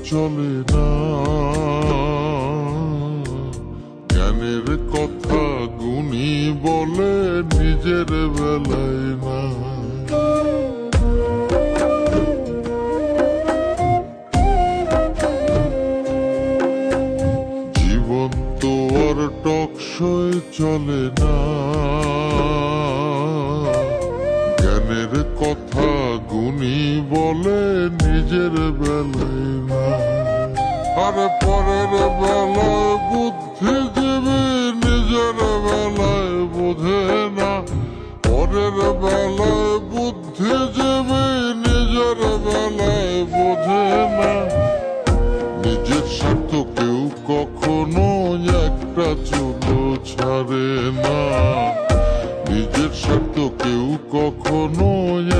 চলে না, জ্ঞানের কথা গুণী বলে নিজের বেলায় না। জীবন তো আর টকসই চলে না, জ্ঞানের কথা গুণী বলে নিজের বেলায় না। আর পরের বেলায় বুদ্ধিজীবী নিজের বেলায় বোঝে না, পরের বেলায় বুদ্ধিজীবী নিজের বেলায় বোঝে না। নিজের স্বার্থ কেউ কখনো একটা চুলো ছাড়ে না, নিজের স্বার্থ কেউ কখনো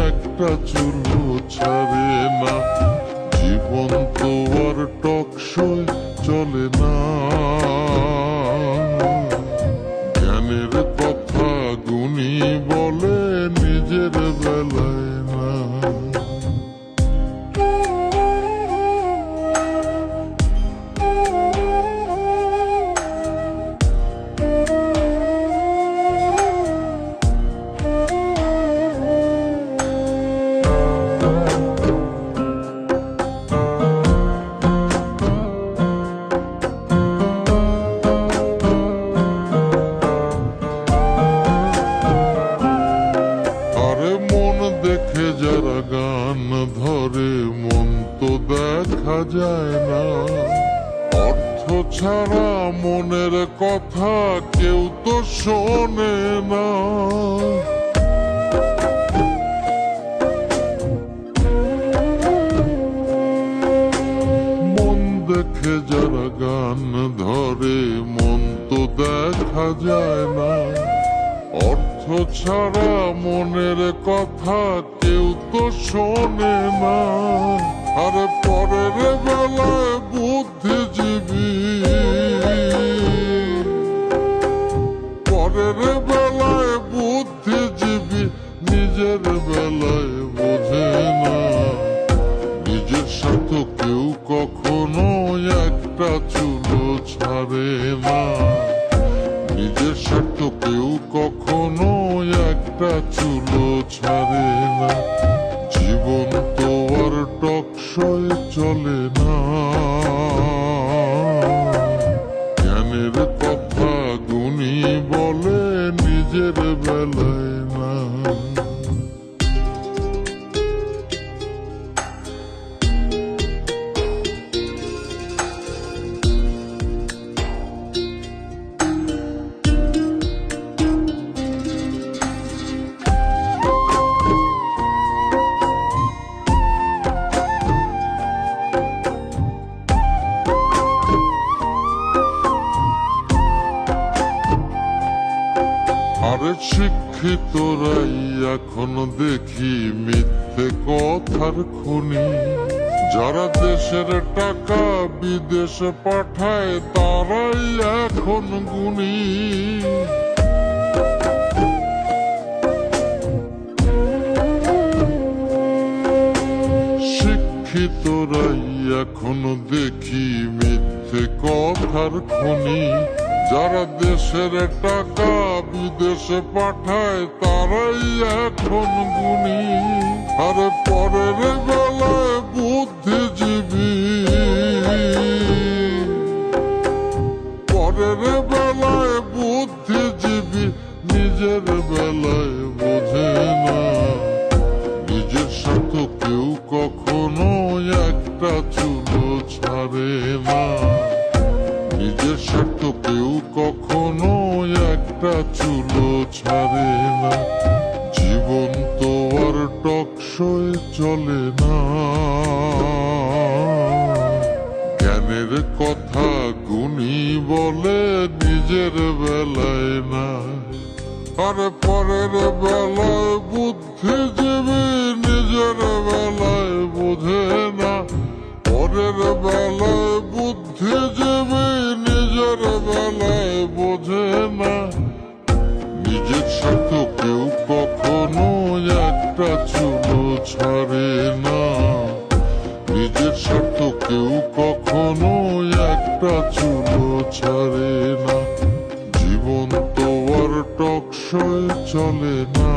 একটা চুলো ছাড়ে না। জীবন তো আর টকসই চলে না, জ্ঞানের কথা গুণী বলে নিজের বেলায় না। দেখে যারা গান ধরে মন তো দেখা যায় না, অর্থ ছাড়া মনের কথা কেউ তো শোনে না। মন দেখে যারা গান ধরে মন তো দেখা যায় না, অর্থ ছাড়া মনের কথা কেউ তো শোনে না। আর পরের বেলায় বুদ্ধিজীবী, পরের বেলায় বুদ্ধিজীবী নিজের বেলায় বোঝে না। নিজের স্বার্থ কেউ কখনো একটা চুলো ছাড়ে না, নিজের স্বার্থ কেউ কখনো একটা চুলো ছাড়ে না। জীবন তো আর টকসই চলে না, জ্ঞানের কথা গুণী বলে নিজের বেলায় না। আরে শিক্ষিতরাই এখন দেখি মিথ্যে কথার খনি, যারা দেশের টাকা বিদেশে পাঠায় তারাই এখন গুণী। শিক্ষিতরাই এখন দেখি মিথ্যে কথার খনি, যারা দেশের টাকা বিদেশে পাঠায় তারাই এখন গুণী। আর পরের বেলায় বুদ্ধিজীবী, পরের বেলায় বুদ্ধিজীবী নিজের বেলায় বোঝে না। নিজের স্বার্থ কেউ কখনো একটা চুলো ছাড়ে না, নিজের স্বার্থ কেউ কখনো একটা চুলো ছাড়ে না। জীবন তো আর টকসই চলে না, জ্ঞানের কথা গুণী বলে নিজের বেলায় না। আর পরের বেলায় বুদ্ধিজীবী নিজের বেলায় বোঝে না, পরের বেলায় বুদ্ধিজীবী নিজের বেলায় বোঝে না। নিজের স্বার্থ কেউ কখনো একটা চুলো ছাড়ে না, নিজের নিজের স্বার্থ কেউ কখনো একটা চুলো ছাড়ে না। জীবন তো আর টকশই চলে না।